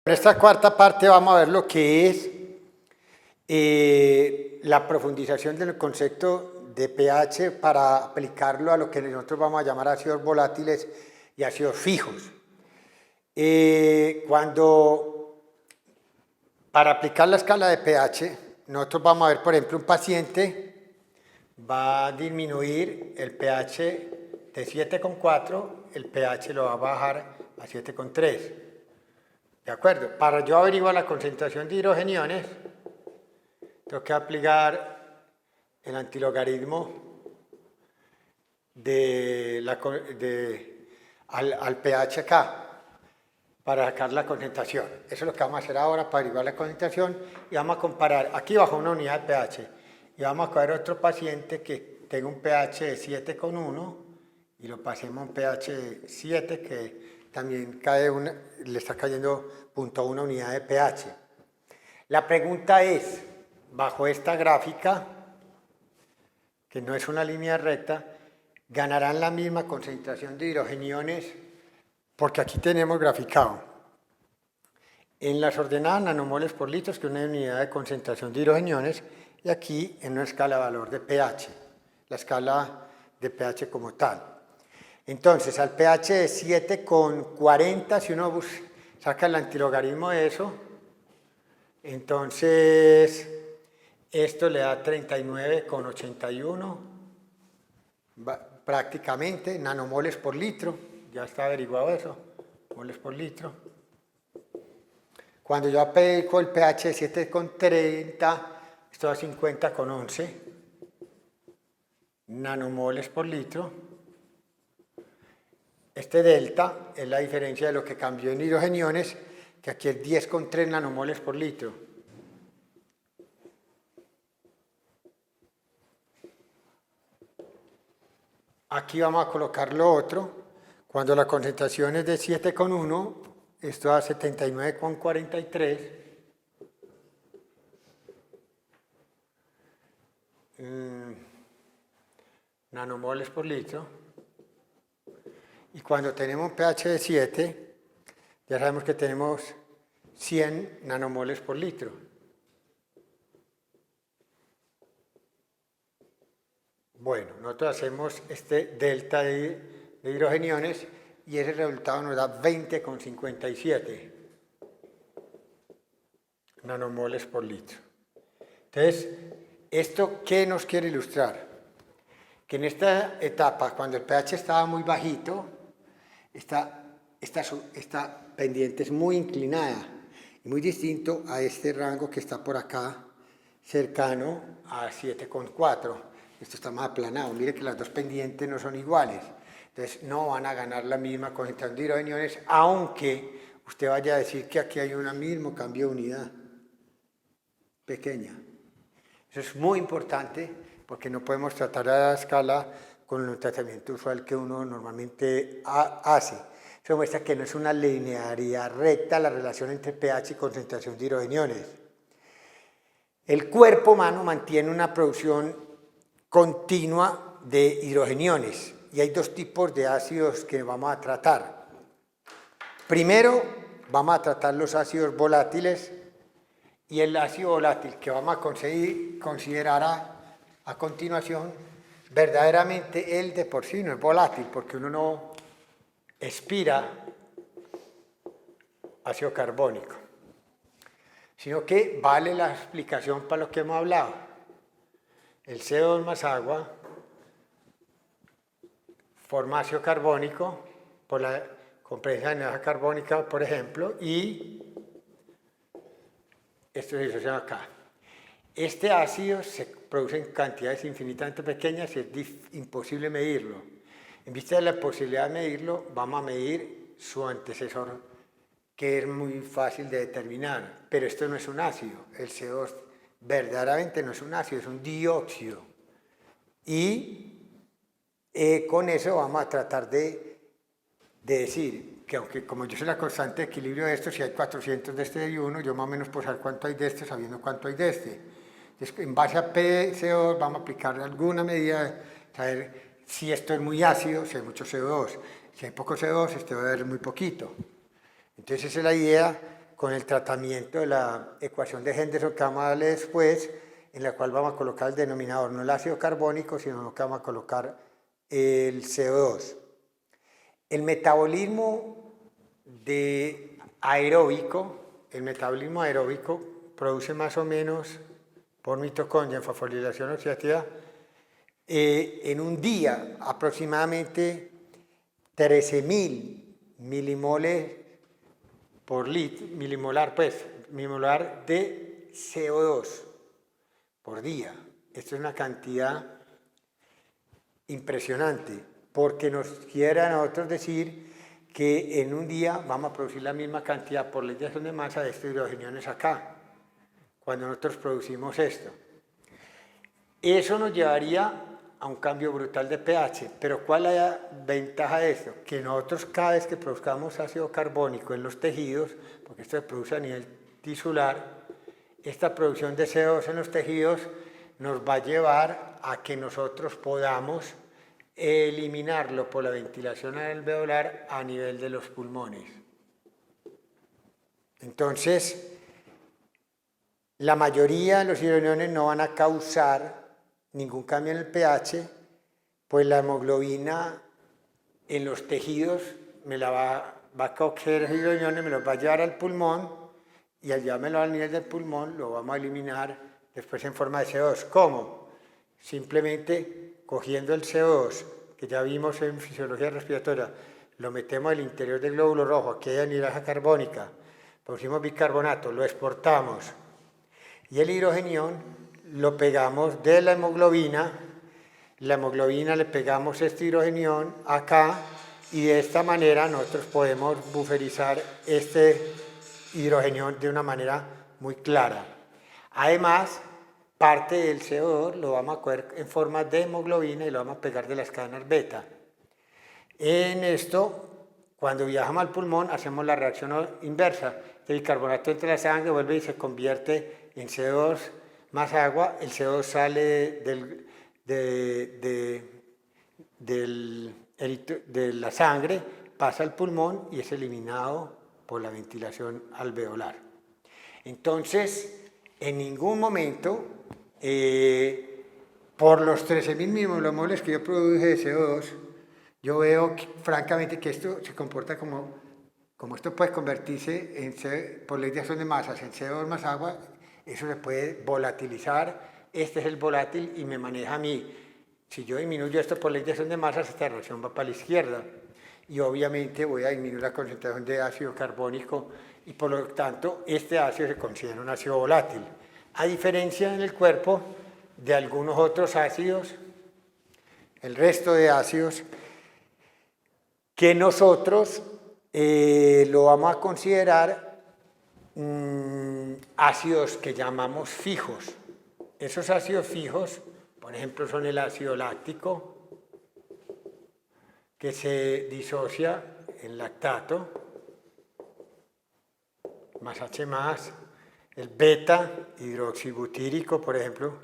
En esta cuarta parte vamos a ver lo que es la profundización del concepto de pH para aplicarlo a lo que nosotros vamos a llamar ácidos volátiles y ácidos fijos. Para aplicar la escala de pH, nosotros vamos a ver, por ejemplo, un paciente va a disminuir el pH de 7,4, el pH lo va a bajar a 7,3. ¿De acuerdo? Para yo averiguar la concentración de hidrogeniones, tengo que aplicar el antilogaritmo al pH acá, para sacar la concentración. Eso es lo que vamos a hacer ahora para averiguar la concentración y vamos a comparar, aquí bajo una unidad de pH, y vamos a coger otro paciente que tenga un pH de 7,1 y lo pasemos a un pH de 7 que también le está cayendo 0,1 unidad de pH. La pregunta es, bajo esta gráfica, que no es una línea recta, ¿ganarán la misma concentración de hidrogeniones? Porque aquí tenemos graficado en las ordenadas nanomoles por litro, que es una unidad de concentración de hidrogeniones, y aquí en una escala de valor de pH, la escala de pH como tal. Entonces, al pH de 7,40, si uno saca el antilogaritmo de eso, entonces esto le da 39,81 prácticamente nanomoles por litro, ya está averiguado eso, moles por litro. Cuando yo aplico el pH de 7,30, esto da 50,11 nanomoles por litro. Este delta es la diferencia de lo que cambió en hidrogeniones, que aquí es 10,3 nanomoles por litro. Aquí vamos a colocar lo otro. Cuando la concentración es de 7,1, esto da 79,43 nanomoles por litro. Y cuando tenemos un pH de 7, ya sabemos que tenemos 100 nanomoles por litro. Bueno, nosotros hacemos este delta de hidrogeniones y ese resultado nos da 20,57 nanomoles por litro. Entonces, ¿esto qué nos quiere ilustrar? Que en esta etapa, cuando el pH estaba muy bajito, esta pendiente es muy inclinada y muy distinto a este rango que está por acá, cercano a 7,4. Esto está más aplanado. Mire que las dos pendientes no son iguales. Entonces no van a ganar la misma concentración de hidrogeniones, aunque usted vaya a decir que aquí hay un mismo cambio de unidad pequeña. Eso es muy importante porque no podemos tratar a la escala con el tratamiento usual que uno normalmente hace. Eso muestra que no es una linearidad recta la relación entre pH y concentración de hidrogeniones. El cuerpo humano mantiene una producción continua de hidrogeniones y hay dos tipos de ácidos que vamos a tratar. Primero, vamos a tratar los ácidos volátiles y el ácido volátil que vamos a considerar a continuación, verdaderamente él de por sí no es volátil porque uno no expira ácido carbónico, sino que vale la explicación para lo que hemos hablado. El CO2 más agua forma ácido carbónico por la presencia de anhidra carbónica, por ejemplo, y esto se disocia acá. Este ácido se produce en cantidades infinitamente pequeñas y es imposible medirlo. En vista de la posibilidad de medirlo, vamos a medir su antecesor, que es muy fácil de determinar, pero esto no es un ácido. El CO2 verdaderamente no es un ácido, es un dióxido. Y con eso vamos a tratar de decir que aunque como yo soy la constante de equilibrio de esto, si hay 400 de este y uno, yo más o menos puedo saber cuánto hay de este sabiendo cuánto hay de este. Entonces, en base a PCO2 vamos a aplicar alguna medida, saber si esto es muy ácido, si hay mucho CO2. Si hay poco CO2, este va a haber muy poquito. Entonces esa es la idea con el tratamiento de la ecuación de Henderson que vamos a darle después, en la cual vamos a colocar el denominador, no el ácido carbónico, sino que vamos a colocar el CO2. El metabolismo aeróbico produce más o menos por mitocondria en fosforilación oxidativa en un día aproximadamente 13.000 milimoles por litro, milimolar de CO2 por día. Esto es una cantidad impresionante, porque nos quiere a nosotros decir que en un día vamos a producir la misma cantidad por ley de acción de masa de estos hidrogeniones acá, cuando nosotros producimos esto. Eso nos llevaría a un cambio brutal de pH, pero ¿cuál es la ventaja de esto? Que nosotros cada vez que produzcamos ácido carbónico en los tejidos, porque esto se produce a nivel tisular, esta producción de CO2 en los tejidos nos va a llevar a que nosotros podamos eliminarlo por la ventilación alveolar a nivel de los pulmones. Entonces, la mayoría de los hidrogeniones no van a causar ningún cambio en el pH, pues la hemoglobina en los tejidos me la va a coger los hidrogeniones, me los va a llevar al pulmón y al llevármelo al nivel del pulmón lo vamos a eliminar después en forma de CO2. ¿Cómo? Simplemente cogiendo el CO2 que ya vimos en fisiología respiratoria, lo metemos al interior del glóbulo rojo, aquí hay anhidrasa carbónica, producimos bicarbonato, lo exportamos y el hidrogenión lo pegamos de la hemoglobina le pegamos este hidrogenión acá y de esta manera nosotros podemos buferizar este hidrogenión de una manera muy clara. Además, parte del CO2 lo vamos a coger en forma de hemoglobina y lo vamos a pegar de las cadenas beta. En esto, cuando viajamos al pulmón, hacemos la reacción inversa. El bicarbonato entra en la sangre, vuelve y se convierte en CO2 más agua, el CO2 sale de la sangre, pasa al pulmón y es eliminado por la ventilación alveolar. Entonces, en ningún momento, por los 13.000 milimoles que yo produje de CO2, yo veo francamente que esto se comporta como esto puede convertirse por ley de acción de masas en CO2 más agua. Eso se puede volatilizar, este es el volátil y me maneja a mí. Si yo disminuyo esto por ley de acción de masas, esta reacción va para la izquierda y obviamente voy a disminuir la concentración de ácido carbónico y por lo tanto este ácido se considera un ácido volátil. A diferencia en el cuerpo de algunos otros ácidos, el resto de ácidos que nosotros lo vamos a considerar ácidos que llamamos fijos. Esos ácidos fijos, por ejemplo, son el ácido láctico, que se disocia en lactato, más H+, el beta hidroxibutírico, por ejemplo,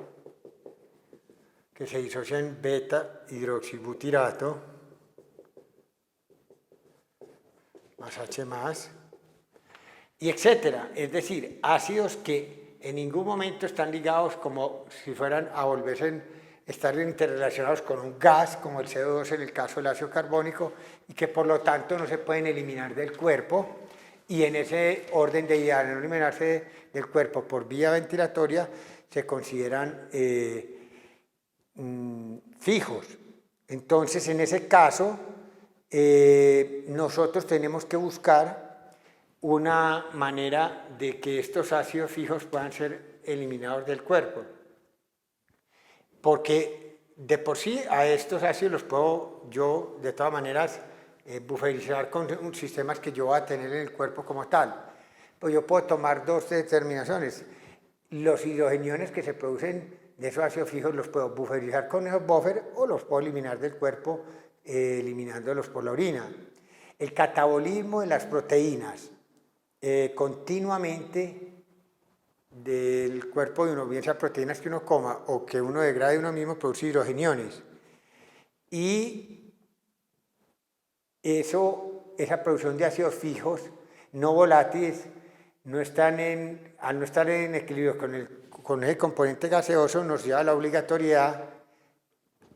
que se disocia en beta hidroxibutirato, más H+, y etcétera. Es decir, ácidos que en ningún momento están ligados como si fueran a estar interrelacionados con un gas, como el CO2 en el caso del ácido carbónico, y que por lo tanto no se pueden eliminar del cuerpo, y en ese orden de ideal, no eliminarse del cuerpo por vía ventilatoria, se consideran fijos. Entonces, en ese caso, nosotros tenemos que buscar una manera de que estos ácidos fijos puedan ser eliminados del cuerpo. Porque de por sí a estos ácidos los puedo yo, de todas maneras, buferizar con sistemas que yo voy a tener en el cuerpo como tal. Pues yo puedo tomar dos determinaciones. Los hidrogeniones que se producen de esos ácidos fijos los puedo buferizar con esos buffers o los puedo eliminar del cuerpo eliminándolos por la orina. El catabolismo de las proteínas continuamente del cuerpo de uno, bien sea proteínas que uno coma o que uno degrade uno mismo, produce hidrogeniones. Y esa producción de ácidos fijos no volátiles al no estar en equilibrio con el componente gaseoso, nos lleva a la obligatoriedad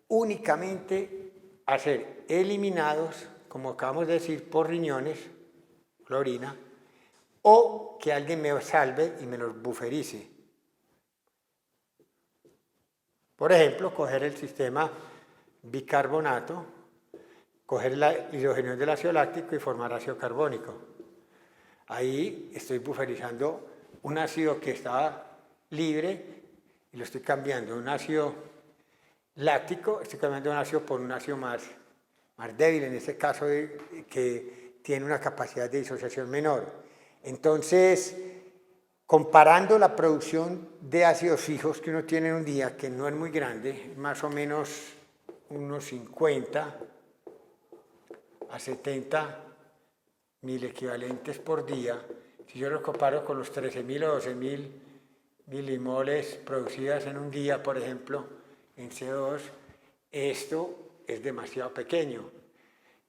únicamente a ser eliminados, como acabamos de decir, por riñones, la orina, o que alguien me salve y me los buferice. Por ejemplo, coger el sistema bicarbonato, coger la hidrogenión del ácido láctico y formar ácido carbónico. Ahí estoy buferizando un ácido que estaba libre y lo estoy cambiando. Un ácido láctico, estoy cambiando un ácido por un ácido más débil, en este caso que tiene una capacidad de disociación menor. Entonces, comparando la producción de ácidos fijos que uno tiene en un día, que no es muy grande, más o menos unos 50 a 70 mil equivalentes por día, si yo lo comparo con los 13.000 o 12.000 milimoles producidas en un día, por ejemplo, en CO2, esto es demasiado pequeño.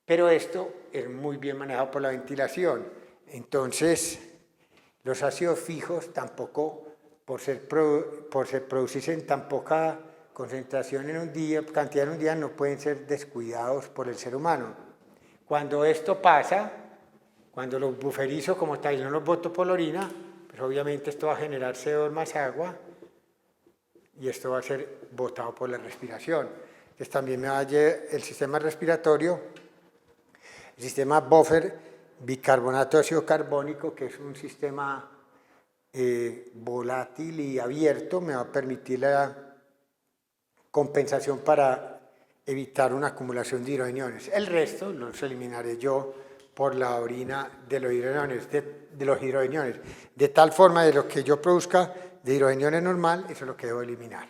Pero esto es muy bien manejado por la ventilación. Entonces, los ácidos fijos tampoco, por producirse en tan poca concentración en un día, cantidad en un día, no pueden ser descuidados por el ser humano. Cuando esto pasa, cuando los buferizo como tal y no los boto por la orina, pues obviamente esto va a generar CO2 más agua y esto va a ser botado por la respiración. Entonces también me va a llevar el sistema respiratorio, el sistema buffer, bicarbonato de ácido carbónico, que es un sistema volátil y abierto, me va a permitir la compensación para evitar una acumulación de hidrogeniones. El resto los eliminaré yo por la orina de los hidrogeniones, de tal forma de lo que yo produzca de hidrogeniones normal, eso es lo que debo eliminar.